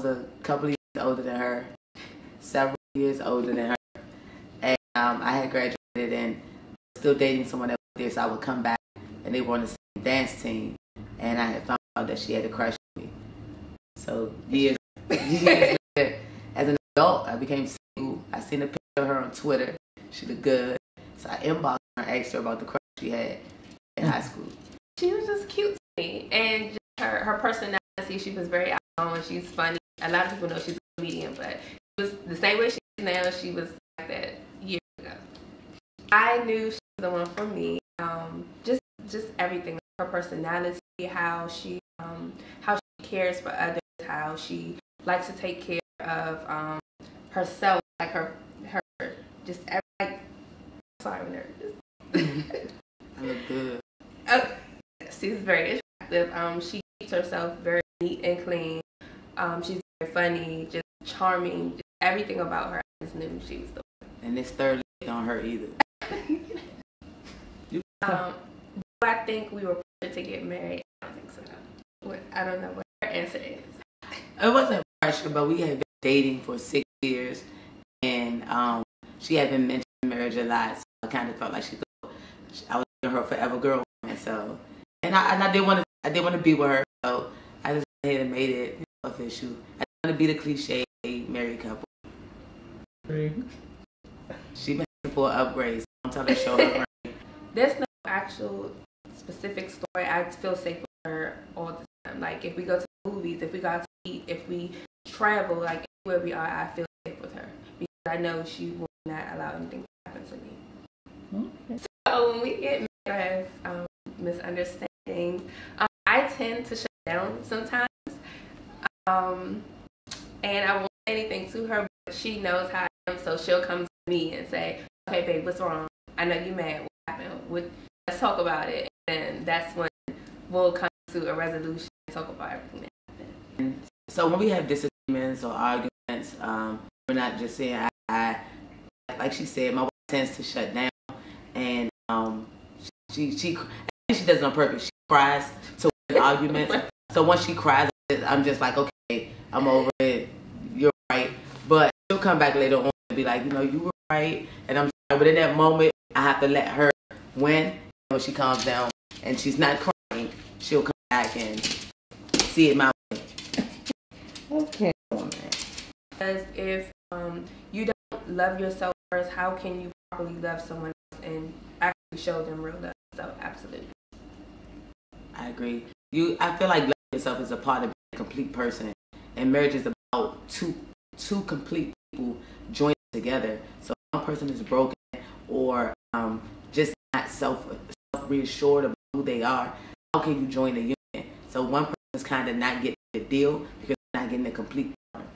was a couple of years older than her, several years older than her. And I had graduated and still dating someone that was there, so I would come back and they were on the same dance team. And I had found out that she had a crush on me. So years later, as an adult, I became single. I seen a picture of her on Twitter. She looked good. So I inboxed her and asked her about the crush she had in high school. She was just cute to me. And just her personality, she was very outgoing. She's funny. A lot of people know she's a comedian, but she was the same way she is now. She was like that years ago. I knew she was the one for me. Just everything. Her personality, how she cares for others, how she likes to take care of herself, like her just like. Sorry, I'm nervous. I look good. Oh, she's very attractive. She keeps herself very neat and clean. She's very funny, just charming. Just everything about her. I just knew she was the one. And this third leg don't hurt either. Do I think we were pressured to get married? I don't think so. I don't know what her answer is. It wasn't pressure, but we had been dating for 6 years, and she had been mentioning marriage a lot, so I kind of felt like she thought I was her forever girlfriend. So, and I did want to be with her, so I just went ahead and made it official. I didn't want to be the cliche married couple. She been for upgrades. I'm telling her show her. There's no actual specific story. I feel safe with her all the time. Like if we go to movies, if we go out to eat, if we travel, like anywhere we are, I feel safe with her because I know she will not allow anything to happen to me. Okay. So when we get married, I have misunderstandings. I tend to shut down sometimes, and I won't say anything to her, but she knows how I am, so she'll come to me and say, "Okay, babe, what's wrong? I know you mad. What happened? Let's talk about it." And that's when we'll come to a resolution and talk about everything that happened. So when we have disagreements or arguments, we're not just saying I like she said, my wife tends to shut down, and she does it on purpose. She cries to win arguments. So once she cries, I'm just like, okay, I'm over it. You're right. But she'll come back later on and be like, you were right, and I'm sorry. But in that moment, I have to let her win. When she calms down and she's not crying, she'll come back and see it my way. Okay. Because if you don't love yourself first, how can you properly love someone else and actually show them real love? So absolutely. I agree. I feel like loving yourself is a part of being a complete person, and marriage is about two complete people joining together. So if one person is broken or just not self-reassured about who they are, how can you join the union? So one person is kind of not getting the deal because they're not getting the complete partner.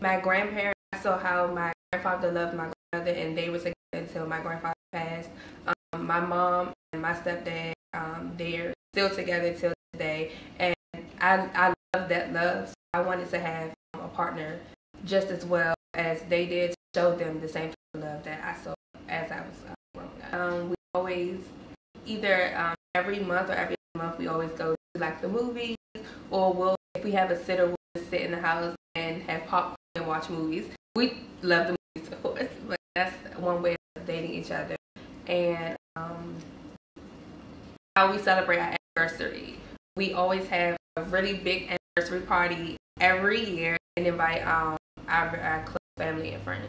My grandparents, I saw how my grandfather loved my grandmother, and they were together until my grandfather passed. My mom and my stepdad, they're still together till today, and I love that love. So I wanted to have a partner just as well as they did, to show them the same love that I saw as I was growing up. We always, either every month or every month, we always go to like the movies, or if we have a sitter, we'll just sit in the house and have popcorn and watch movies. We love the movies, of course, but that's one way of dating each other. And how we celebrate our anniversary. We always have a really big anniversary party every year and invite our close family and friends.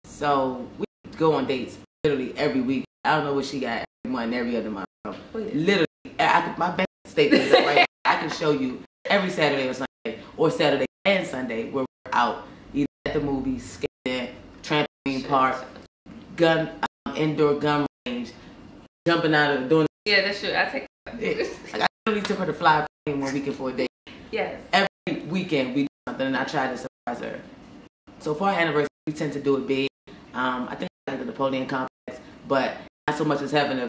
So we go on dates literally every week. I don't know what she got every month, every other month. Literally, my bank statement is up right now. I can show you every Saturday or Sunday, or Saturday and Sunday, where we're out either at the movies, skating, trampoline park, indoor gun range, jumping out of doing. Yeah, that's true. I take. Like I literally took her to fly plane one weekend for a day. Yes. Every weekend we do something, and I try to surprise her. So for our anniversary, we tend to do it big. I think like the Napoleon complex, but not so much as having to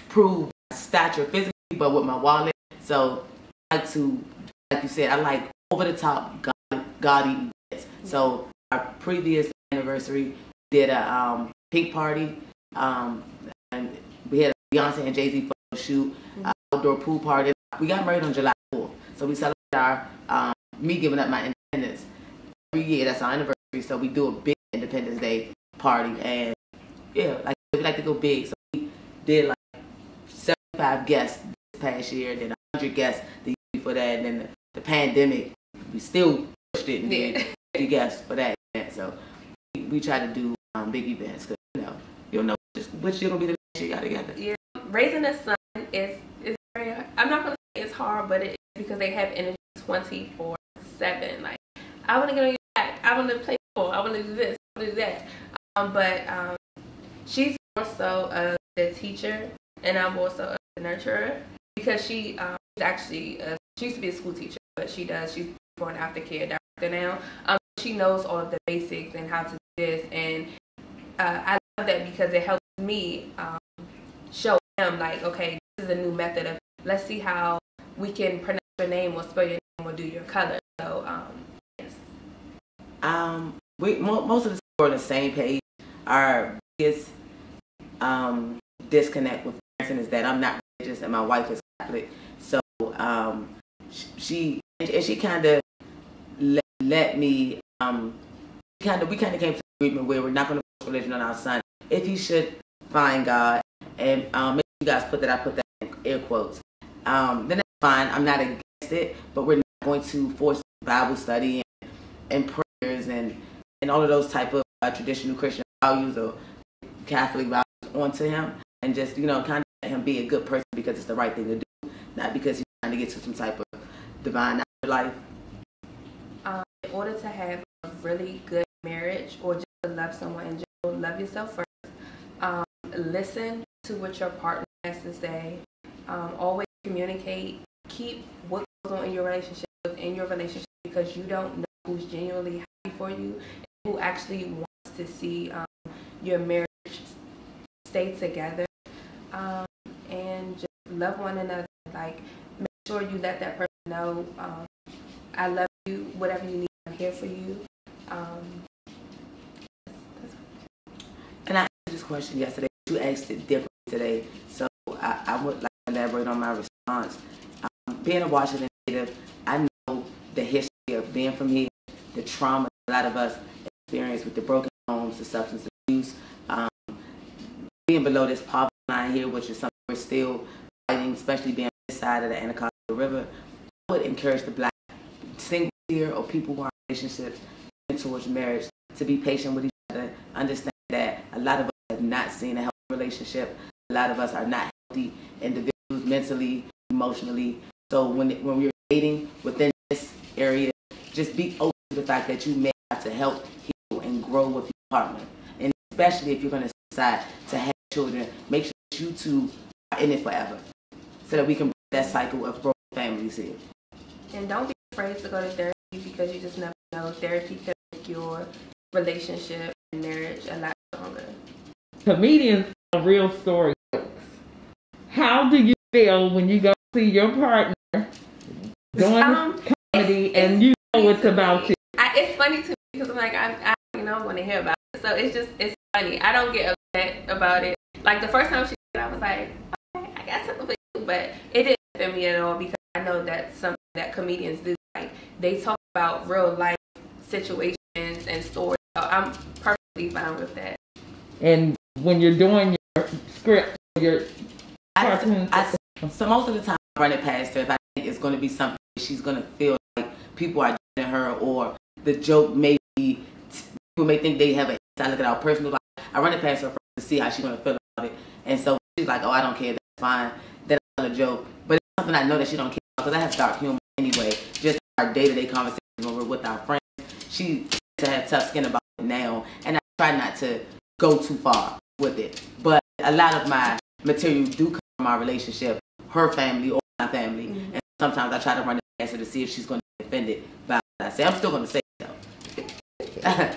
prove my stature physically, but with my wallet. So I like to, like you said, I like over the top gaudy events. So our previous anniversary did a pink party, and we had a Beyonce and Jay-Z photo shoot, outdoor pool party. We got married on July 4th, so we celebrated our me giving up my independence. Every year, that's our anniversary, so we do a big Independence Day party. And yeah, like we like to go big. So we did like 75 guests this past year, then 100 guests the year before that, and then the pandemic, we still pushed it and did 50 guests for that event. So we try to do big events because you don't know which year gonna be the next year you got together. Yeah, raising a son is very. I'm not gonna say it's hard, but it's because they have energy 24/7. Like I want to get on your back. I want to play ball. I want to do this. I want to do that. But she's more so the teacher, and I'm also a nurturer because she's actually she used to be a school teacher, but she's for an aftercare director now. She knows all of the basics and how to do this, and I love that because it helps me show him like, okay, this is a new method of let's see how we can pronounce your name or spell your name or do your color. So yes. Most of the people are on the same page. Our biggest disconnect with parenting is that I'm not religious and my wife is Catholic. So she kind of let me we kind of came to an agreement where we're not going to force religion on our son. If he should find God, and make sure you guys put that in air quotes, then that's fine. I'm not against it, but we're not going to force Bible study and prayers and all of those type of traditional Christian values or Catholic values onto him, and just kind of let him be a good person because it's the right thing to do, not because he's trying to get to some type of divine life. In order to have a really good marriage or just to love someone in general, love yourself first. Listen to what your partner has to say. Always communicate. Keep what goes on in your relationship because you don't know who's genuinely happy for you and who actually wants to see your marriage stay together. And just love one another. Like, make sure you let that person know, I love you, whatever you need, I'm here for you. And I asked this question yesterday. You asked it differently today, so I would like to elaborate on my response. Being a Washington native, I know the history of being from here, the trauma a lot of us experience with the broken homes, the substance abuse, being below this poverty line here, which is something we're still fighting, especially being on this side of the Anaconda River. I would encourage the Black single here or people who are in relationships towards marriage to be patient with each other, understand that a lot of us have not seen a healthy relationship. A lot of us are not healthy individuals mentally, emotionally. So when we're dating within this area, just be open to the fact that you may have to help heal and grow with your partner. And especially if you're going to decide to have children, make sure that you two are in it forever so that we can break that cycle of broken families here. And don't be afraid to go to therapy because you just never know. Therapy can make your relationship and marriage a lot stronger. Comedians are real story. How do you feel when you go see your partner doing comedy and you know it's about you? It's funny to me because I'm like, I want to hear about it. So it's funny. I don't get upset about it. Like the first time she did it, I was like, okay, I got something for you. But it didn't offend me at all because I know that's something that comedians do. Like they talk about real life situations and stories. So I'm perfectly fine with that. And when you're doing your script, your cartoon, so most of the time I run it past her if I think it's going to be something she's going to feel like people are judging her or the joke may be, people may think they have an inside look at our personal life. I run it past her first to see how she's going to feel about it. And so she's like, oh, I don't care, that's fine. That's not a joke. But it's something I know that she don't care about because I have dark humor anyway. Just our day-to-day conversations when we're with our friends. She to have tough skin about it now. And I try not to go too far with it. But a lot of my material do come from our relationship, her family or my family. Mm-hmm. And sometimes I try to run it past her to see if she's going to be offended by what I say. I'm still going to say it though.